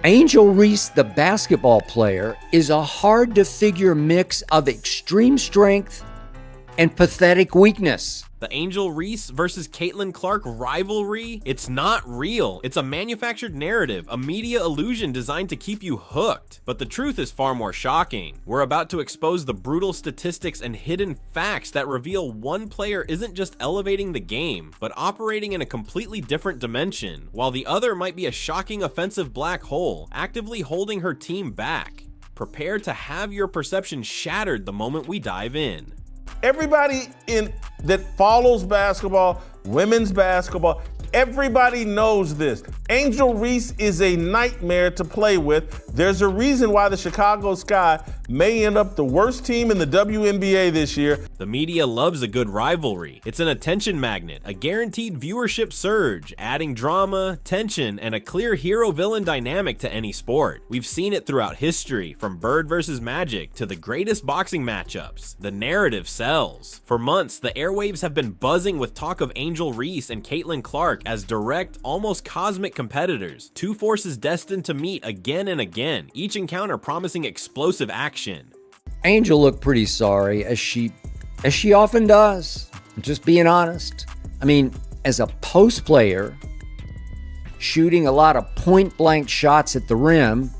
Angel Reese, the basketball player, is a hard-to-figure mix of extreme strength and pathetic weakness. The Angel Reese versus Caitlin Clark rivalry? It's not real. It's a manufactured narrative, a media illusion designed to keep you hooked. But the truth is far more shocking. We're about to expose the brutal statistics and hidden facts that reveal one player isn't just elevating the game, but operating in a completely different dimension, while the other might be a shocking offensive black hole, actively holding her team back. Prepare to have your perception shattered the moment we dive in. Everybody that follows basketball, women's basketball, everybody knows this. Angel Reese is a nightmare to play with. There's a reason why the Chicago Sky may end up the worst team in the WNBA this year. The media loves a good rivalry. It's an attention magnet, a guaranteed viewership surge, adding drama, tension, and a clear hero-villain dynamic to any sport. We've seen it throughout history, from Bird versus Magic to the greatest boxing matchups. The narrative sells. For months, the airwaves have been buzzing with talk of Angel Reese and Caitlin Clark as direct, almost cosmic competitors, two forces destined to meet again and again, each encounter promising explosive action. Angel looked pretty sorry, as she often does. Just being honest. I mean, as a post player, shooting a lot of point-blank shots at the rim,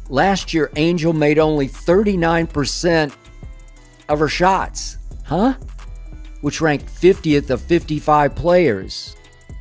last year Angel made only 39% of her shots. Which ranked 50th of 55 players.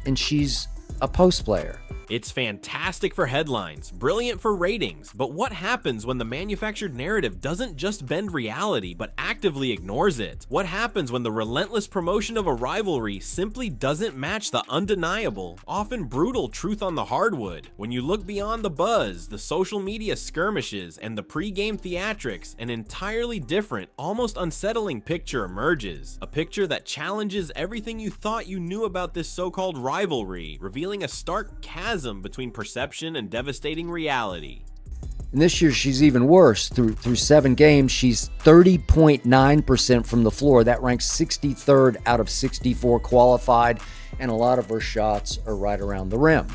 And she's a post player. It's fantastic for headlines, brilliant for ratings, but what happens when the manufactured narrative doesn't just bend reality, but actively ignores it? What happens when the relentless promotion of a rivalry simply doesn't match the undeniable, often brutal truth on the hardwood? When you look beyond the buzz, the social media skirmishes, and the pre-game theatrics, an entirely different, almost unsettling picture emerges. A picture that challenges everything you thought you knew about this so-called rivalry, revealing a stark chasm between perception and devastating reality. And this year she's even worse. Through 7 games, she's 30.9% from the floor. That ranks 63rd out of 64 qualified, and a lot of her shots are right around the rim.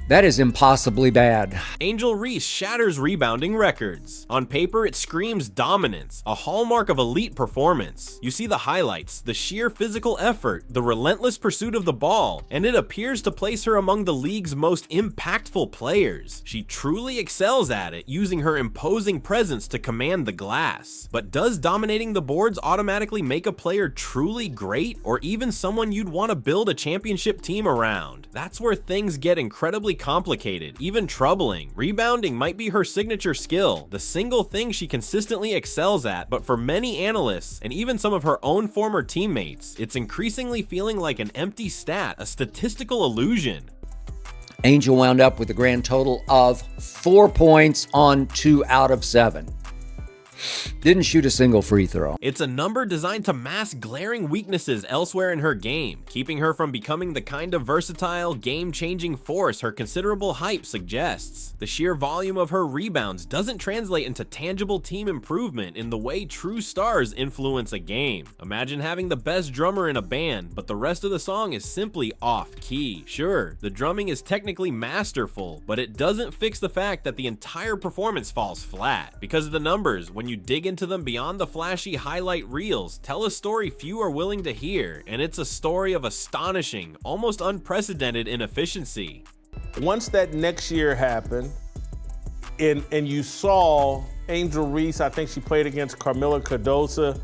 That is impossibly bad. Angel Reese shatters rebounding records. On paper, it screams dominance, a hallmark of elite performance. You see the highlights, the sheer physical effort, the relentless pursuit of the ball, and it appears to place her among the league's most impactful players. She truly excels at it, using her imposing presence to command the glass. But does dominating the boards automatically make a player truly great, or even someone you'd want to build a championship team around? That's where things get incredibly complicated, even troubling. Rebounding might be her signature skill, the single thing she consistently excels at, but for many analysts, and even some of her own former teammates, it's increasingly feeling like an empty stat, a statistical illusion. Angel wound up with a grand total of 4 points on 2 out of 7. Didn't shoot a single free throw. It's a number designed to mask glaring weaknesses elsewhere in her game, keeping her from becoming the kind of versatile, game-changing force her considerable hype suggests. The sheer volume of her rebounds doesn't translate into tangible team improvement in the way true stars influence a game. Imagine having the best drummer in a band, but the rest of the song is simply off-key. Sure, the drumming is technically masterful, but it doesn't fix the fact that the entire performance falls flat. Because of the numbers, when you dig into them beyond the flashy highlight reels, tell a story few are willing to hear, and it's a story of astonishing, almost unprecedented inefficiency. Once that next year happened, and you saw Angel Reese, I think she played against Carmela Cardosa,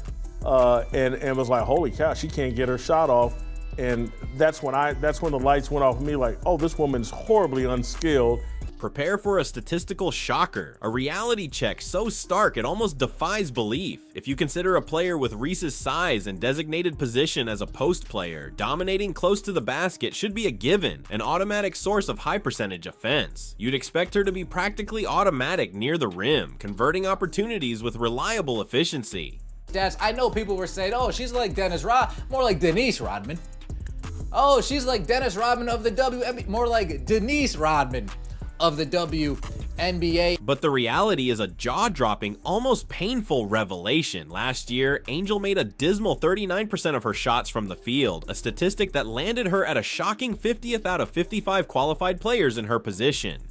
and was like, holy cow, she can't get her shot off. And that's when the lights went off for me, like, oh, this woman's horribly unskilled. Prepare for a statistical shocker, a reality check so stark it almost defies belief. If you consider a player with Reese's size and designated position as a post player, dominating close to the basket should be a given, an automatic source of high percentage offense. You'd expect her to be practically automatic near the rim, converting opportunities with reliable efficiency. Stats, I know people were saying, oh, she's like more like Denise Rodman. Oh, she's like Dennis Rodman of the WNBA, more like Denise Rodman of the WNBA. But the reality is a jaw-dropping, almost painful revelation. Last year, Angel made a dismal 39% of her shots from the field, a statistic that landed her at a shocking 50th out of 55 qualified players in her position.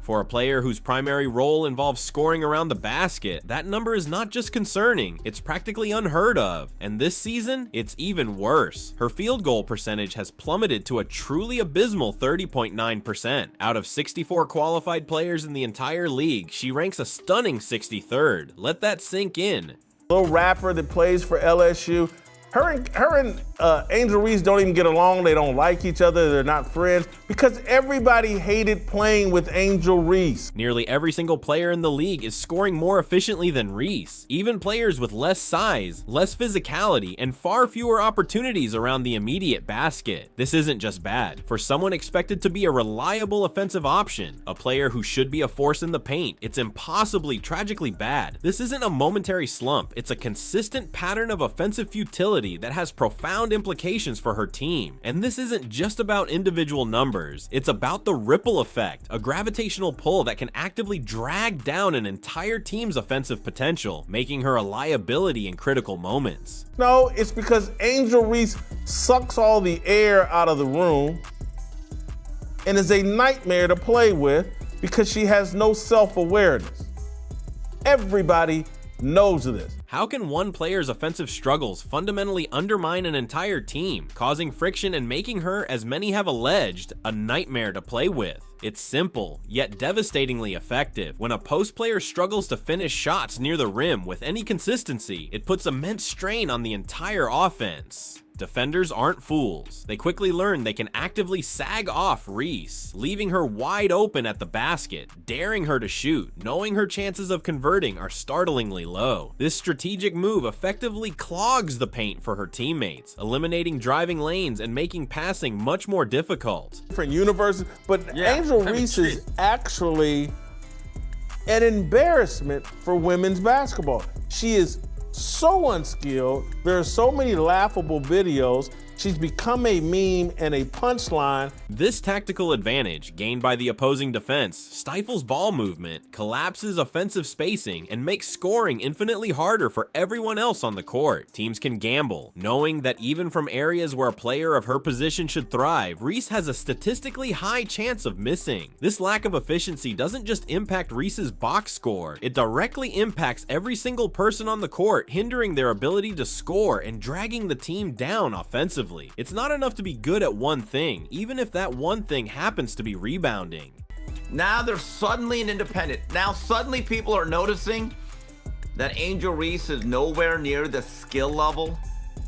For a player whose primary role involves scoring around the basket, that number is not just concerning, it's practically unheard of. And this season, it's even worse. Her field goal percentage has plummeted to a truly abysmal 30.9%. Out of 64 qualified players in the entire league, she ranks a stunning 63rd. Let that sink in. Little rapper that plays for LSU. Her and Angel Reese don't even get along. They don't like each other. They're not friends because everybody hated playing with Angel Reese. Nearly every single player in the league is scoring more efficiently than Reese. Even players with less size, less physicality, and far fewer opportunities around the immediate basket. This isn't just bad. For someone expected to be a reliable offensive option, a player who should be a force in the paint, it's impossibly tragically bad. This isn't a momentary slump. It's a consistent pattern of offensive futility that has profound implications for her team. And this isn't just about individual numbers, it's about the ripple effect, a gravitational pull that can actively drag down an entire team's offensive potential, making her a liability in critical moments. No, it's because Angel Reese sucks all the air out of the room and is a nightmare to play with because she has no self-awareness. Everybody knows this. How can one player's offensive struggles fundamentally undermine an entire team, causing friction and making her, as many have alleged, a nightmare to play with? It's simple, yet devastatingly effective. When a post player struggles to finish shots near the rim with any consistency, it puts immense strain on the entire offense. Defenders aren't fools. They quickly learn they can actively sag off Reese, leaving her wide open at the basket, daring her to shoot, knowing her chances of converting are startlingly low. This strategic move effectively clogs the paint for her teammates, eliminating driving lanes and making passing much more difficult. Different universes, but Angel Reese is actually an embarrassment for women's basketball. She is so unskilled. There are so many laughable videos. She's become a meme and a punchline. This tactical advantage, gained by the opposing defense, stifles ball movement, collapses offensive spacing, and makes scoring infinitely harder for everyone else on the court. Teams can gamble, knowing that even from areas where a player of her position should thrive, Reese has a statistically high chance of missing. This lack of efficiency doesn't just impact Reese's box score, it directly impacts every single person on the court, hindering their ability to score and dragging the team down offensively. It's not enough to be good at one thing, even if that one thing happens to be rebounding. Now they're suddenly an independent. Now suddenly people are noticing that Angel Reese is nowhere near the skill level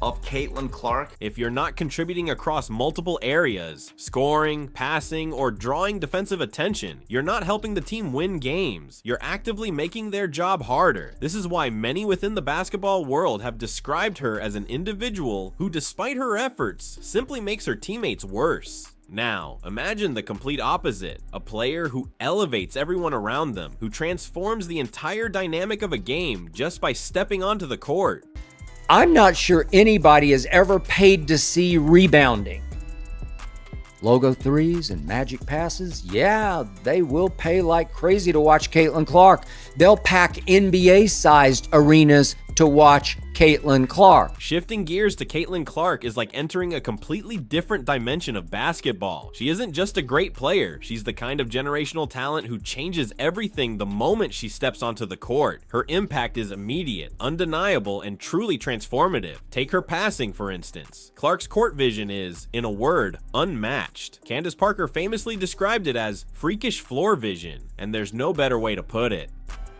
of Caitlin Clark. If you're not contributing across multiple areas, scoring, passing, or drawing defensive attention, you're not helping the team win games. You're actively making their job harder. This is why many within the basketball world have described her as an individual who, despite her efforts, simply makes her teammates worse. Now, imagine the complete opposite, a player who elevates everyone around them, who transforms the entire dynamic of a game just by stepping onto the court. I'm not sure anybody has ever paid to see rebounding. Logo threes and magic passes, yeah, they will pay like crazy to watch Caitlin Clark. They'll pack NBA-sized arenas to watch Caitlin Clark. Shifting gears to Caitlin Clark is like entering a completely different dimension of basketball. She isn't just a great player, she's the kind of generational talent who changes everything the moment she steps onto the court. Her impact is immediate, undeniable, and truly transformative. Take her passing, for instance. Clark's court vision is, in a word, unmatched. Candace Parker famously described it as freakish floor vision, and there's no better way to put it.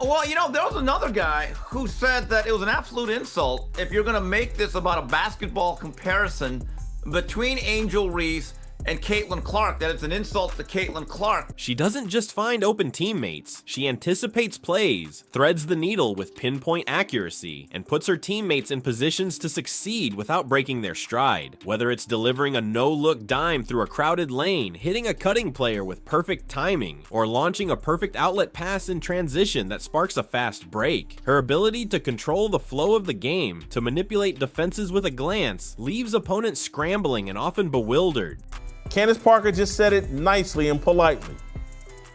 Well, you know, there was another guy who said that it was an absolute insult if you're going to make this about a basketball comparison between Angel Reese and Caitlin Clark, that it's an insult to Caitlin Clark. She doesn't just find open teammates, she anticipates plays, threads the needle with pinpoint accuracy, and puts her teammates in positions to succeed without breaking their stride. Whether it's delivering a no-look dime through a crowded lane, hitting a cutting player with perfect timing, or launching a perfect outlet pass in transition that sparks a fast break, her ability to control the flow of the game, to manipulate defenses with a glance, leaves opponents scrambling and often bewildered. Candace Parker just said it nicely and politely.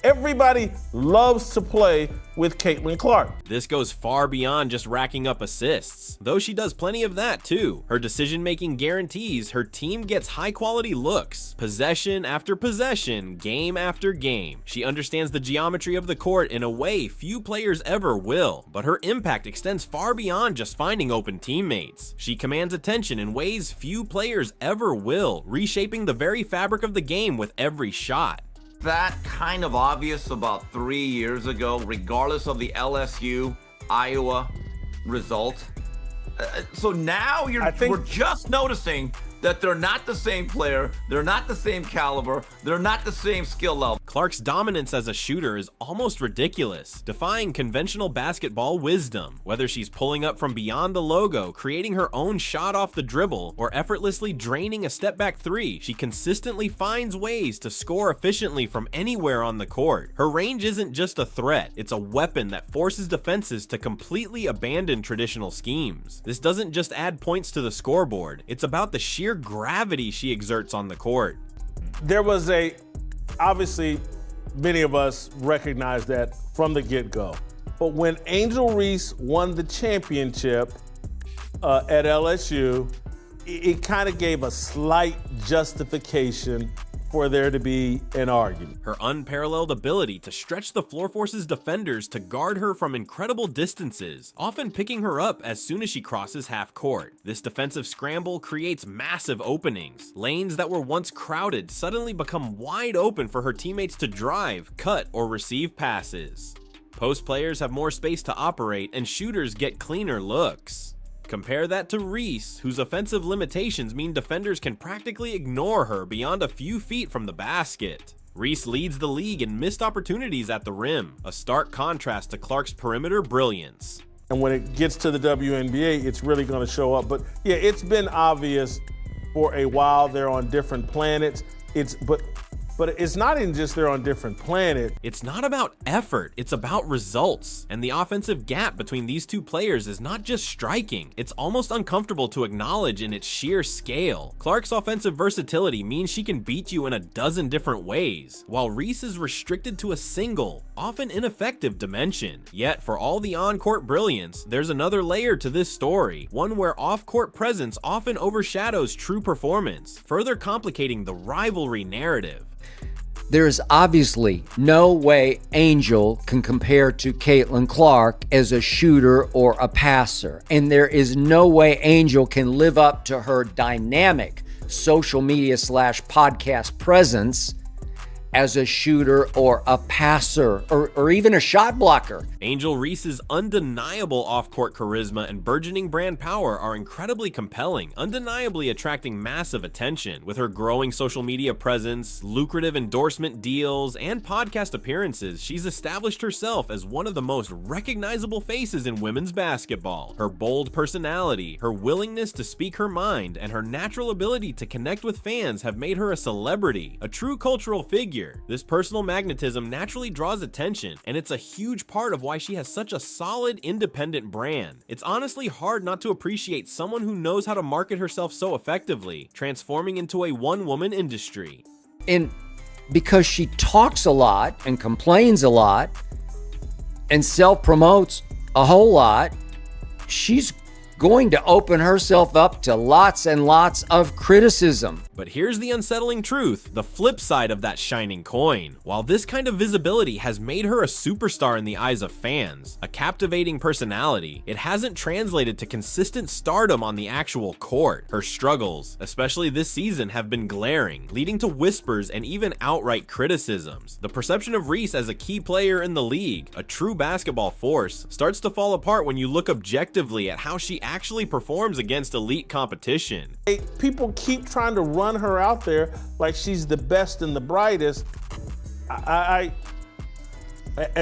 Everybody loves to play with Caitlin Clark. This goes far beyond just racking up assists, though she does plenty of that too. Her decision-making guarantees her team gets high-quality looks, possession after possession, game after game. She understands the geometry of the court in a way few players ever will, but her impact extends far beyond just finding open teammates. She commands attention in ways few players ever will, reshaping the very fabric of the game with every shot. That kind of obvious about 3 years ago, regardless of the LSU Iowa result. So now we're just noticing that they're not the same player, they're not the same caliber, they're not the same skill level. Clark's dominance as a shooter is almost ridiculous, defying conventional basketball wisdom. Whether she's pulling up from beyond the logo, creating her own shot off the dribble, or effortlessly draining a step-back three, she consistently finds ways to score efficiently from anywhere on the court. Her range isn't just a threat, it's a weapon that forces defenses to completely abandon traditional schemes. This doesn't just add points to the scoreboard, it's about the sheer gravity she exerts on the court. There was obviously, many of us recognize that from the get-go. But when Angel Reese won the championship at LSU, it kind of gave a slight justification for there to be an argument. Her unparalleled ability to stretch the floor forces defenders to guard her from incredible distances, often picking her up as soon as she crosses half court. This defensive scramble creates massive openings. Lanes that were once crowded suddenly become wide open for her teammates to drive, cut, or receive passes. Post players have more space to operate, and shooters get cleaner looks. Compare that to Reese, whose offensive limitations mean defenders can practically ignore her beyond a few feet from the basket. Reese leads the league in missed opportunities at the rim, a stark contrast to Clark's perimeter brilliance. And when it gets to the WNBA, it's really going to show up. But yeah, it's been obvious for a while they're on different planets. But it's not even just they're on different planets. It's not about effort, it's about results. And the offensive gap between these two players is not just striking, it's almost uncomfortable to acknowledge in its sheer scale. Clark's offensive versatility means she can beat you in a dozen different ways, while Reese is restricted to a single, often ineffective dimension. Yet, for all the on-court brilliance, there's another layer to this story, one where off-court presence often overshadows true performance, further complicating the rivalry narrative. There is obviously no way Angel can compare to Caitlin Clark as a shooter or a passer. And there is no way Angel can live up to her dynamic social media / podcast presence as a shooter or a passer or even a shot blocker. Angel Reese's undeniable off-court charisma and burgeoning brand power are incredibly compelling, undeniably attracting massive attention. With her growing social media presence, lucrative endorsement deals, and podcast appearances, she's established herself as one of the most recognizable faces in women's basketball. Her bold personality, her willingness to speak her mind, and her natural ability to connect with fans have made her a celebrity, a true cultural figure. This personal magnetism naturally draws attention, and it's a huge part of why she has such a solid, independent brand. It's honestly hard not to appreciate someone who knows how to market herself so effectively, transforming into a one-woman industry. And because she talks a lot and complains a lot and self-promotes a whole lot, she's going to open herself up to lots and lots of criticism. But here's the unsettling truth, the flip side of that shining coin. While this kind of visibility has made her a superstar in the eyes of fans, a captivating personality, it hasn't translated to consistent stardom on the actual court. Her struggles, especially this season, have been glaring, leading to whispers and even outright criticisms. The perception of Reese as a key player in the league, a true basketball force, starts to fall apart when you look objectively at how she actually performs against elite competition. People keep trying to run her out there like she's the best and the brightest. At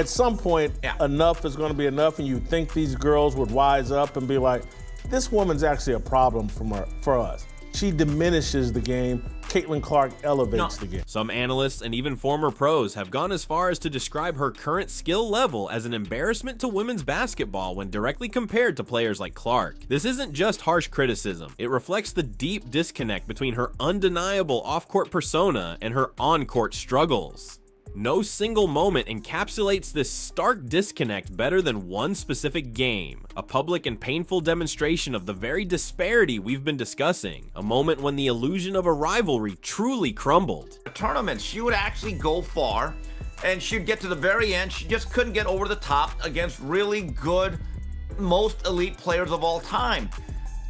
some point, enough is going to be enough, and you think these girls would wise up and be like, this woman's actually a problem for us. She diminishes the game. Caitlin Clark elevates the game. Some analysts and even former pros have gone as far as to describe her current skill level as an embarrassment to women's basketball when directly compared to players like Clark. This isn't just harsh criticism. It reflects the deep disconnect between her undeniable off-court persona and her on-court struggles. No single moment encapsulates this stark disconnect better than one specific game, a public and painful demonstration of the very disparity we've been discussing, a moment when the illusion of a rivalry truly crumbled. Tournaments, she would actually go far, and she'd get to the very end. She just couldn't get over the top against really good, most elite players of all time.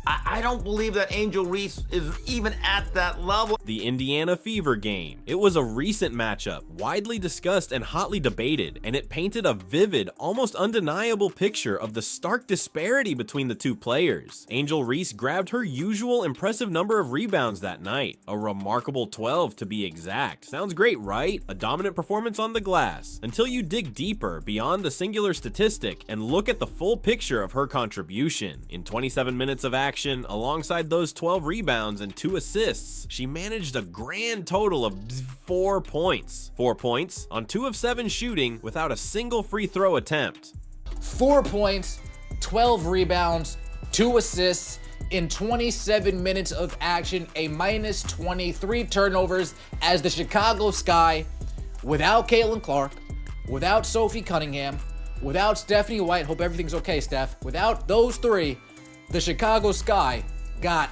I don't believe that Angel Reese is even at that level. The Indiana Fever game. It was a recent matchup, widely discussed and hotly debated, and it painted a vivid, almost undeniable picture of the stark disparity between the two players. Angel Reese grabbed her usual impressive number of rebounds that night, a remarkable 12 to be exact. Sounds great, right? A dominant performance on the glass, until you dig deeper beyond the singular statistic and look at the full picture of her contribution. In 27 minutes of action, alongside those 12 rebounds and 2 assists, she managed a grand total of 4 points. 4 points on 2 of 7 shooting without a single free throw attempt. 4 points, 12 rebounds, 2 assists in 27 minutes of action, a minus 23 turnovers as the Chicago Sky, without Caitlin Clark, without Sophie Cunningham, without Stephanie White, hope everything's okay, Steph, without those 3, the Chicago Sky got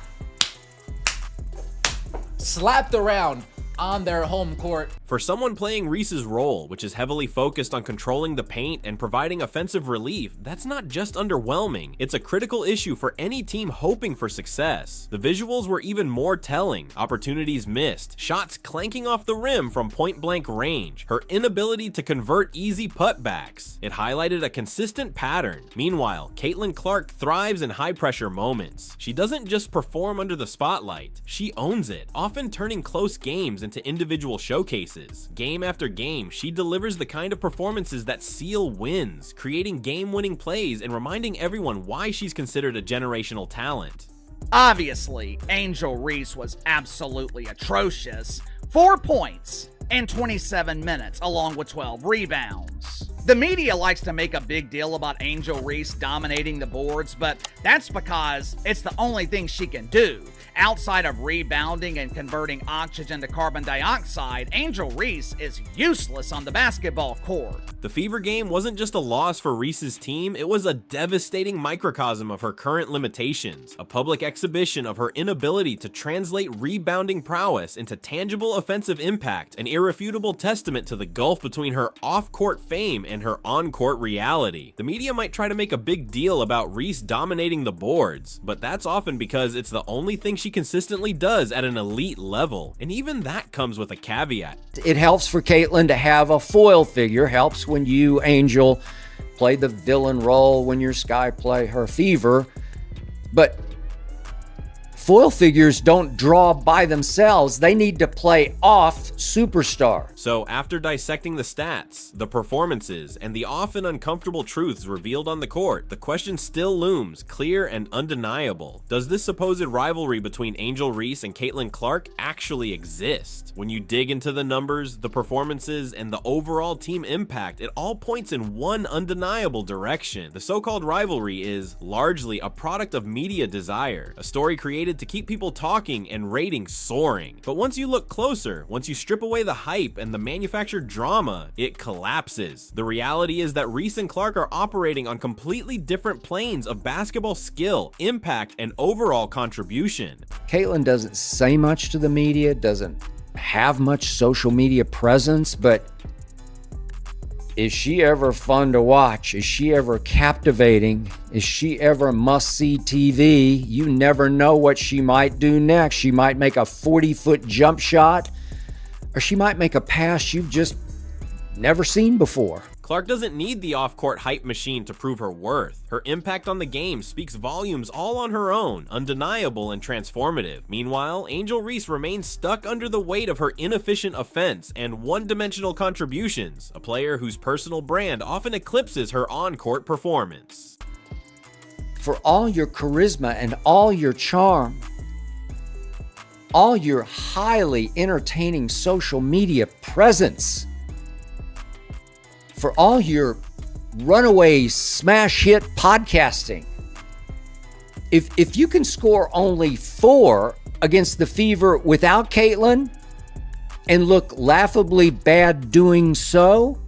slapped around on their home court. For someone playing Reese's role, which is heavily focused on controlling the paint and providing offensive relief, that's not just underwhelming, it's a critical issue for any team hoping for success. The visuals were even more telling. Opportunities missed, shots clanking off the rim from point-blank range, her inability to convert easy putbacks. It highlighted a consistent pattern. Meanwhile, Caitlin Clark thrives in high-pressure moments. She doesn't just perform under the spotlight, she owns it, often turning close games into individual showcases. Game after game, she delivers the kind of performances that seal wins, creating game-winning plays and reminding everyone why she's considered a generational talent. Obviously, Angel Reese was absolutely atrocious. 4 points in 27 minutes, along with 12 rebounds. The media likes to make a big deal about Angel Reese dominating the boards, but that's because it's the only thing she can do. Outside of rebounding and converting oxygen to carbon dioxide, Angel Reese is useless on the basketball court. The Fever game wasn't just a loss for Reese's team, it was a devastating microcosm of her current limitations, a public exhibition of her inability to translate rebounding prowess into tangible offensive impact, an irrefutable testament to the gulf between her off-court fame and her on-court reality. The media might try to make a big deal about Reese dominating the boards, but that's often because it's the only thing she consistently does at an elite level, and even that comes with a caveat. It helps for Caitlin to have a foil figure, helps when you, Angel, play the villain role, when your Sky play her Fever, but foil figures don't draw by themselves. They need to play off superstar. So after dissecting the stats, the performances, and the often uncomfortable truths revealed on the court, the question still looms, clear and undeniable. Does this supposed rivalry between Angel Reese and Caitlin Clark actually exist? When you dig into the numbers, the performances, and the overall team impact, it all points in one undeniable direction. The so-called rivalry is largely a product of media desire, a story created to keep people talking and ratings soaring. But once you look closer, once you strip away the hype and the manufactured drama, it collapses. The reality is that Reese and Clark are operating on completely different planes of basketball skill, impact, and overall contribution. Caitlin doesn't say much to the media, doesn't have much social media presence, but is she ever fun to watch? Is she ever captivating? Is she ever must-see TV? You never know what she might do next. She might make a 40-foot jump shot, or she might make a pass you've just never seen before. Clark doesn't need the off-court hype machine to prove her worth. Her impact on the game speaks volumes all on her own, undeniable and transformative. Meanwhile, Angel Reese remains stuck under the weight of her inefficient offense and one-dimensional contributions, a player whose personal brand often eclipses her on-court performance. For all your charisma and all your charm, all your highly entertaining social media presence, for all your runaway smash hit podcasting, if you can score only 4 against the Fever without Caitlin, and look laughably bad doing so,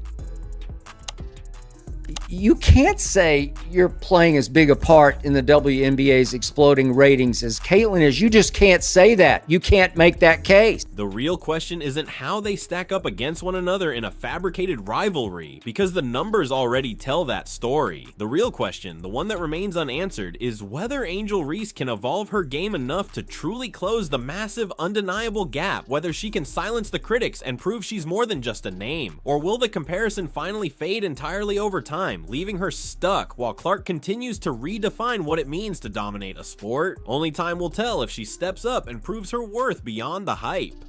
you can't say you're playing as big a part in the WNBA's exploding ratings as Caitlin is. You just can't say that. You can't make that case. The real question isn't how they stack up against one another in a fabricated rivalry, because the numbers already tell that story. The real question, the one that remains unanswered, is whether Angel Reese can evolve her game enough to truly close the massive, undeniable gap, whether she can silence the critics and prove she's more than just a name, or will the comparison finally fade entirely over time, leaving her stuck while Clark continues to redefine what it means to dominate a sport? Only time will tell if she steps up and proves her worth beyond the hype.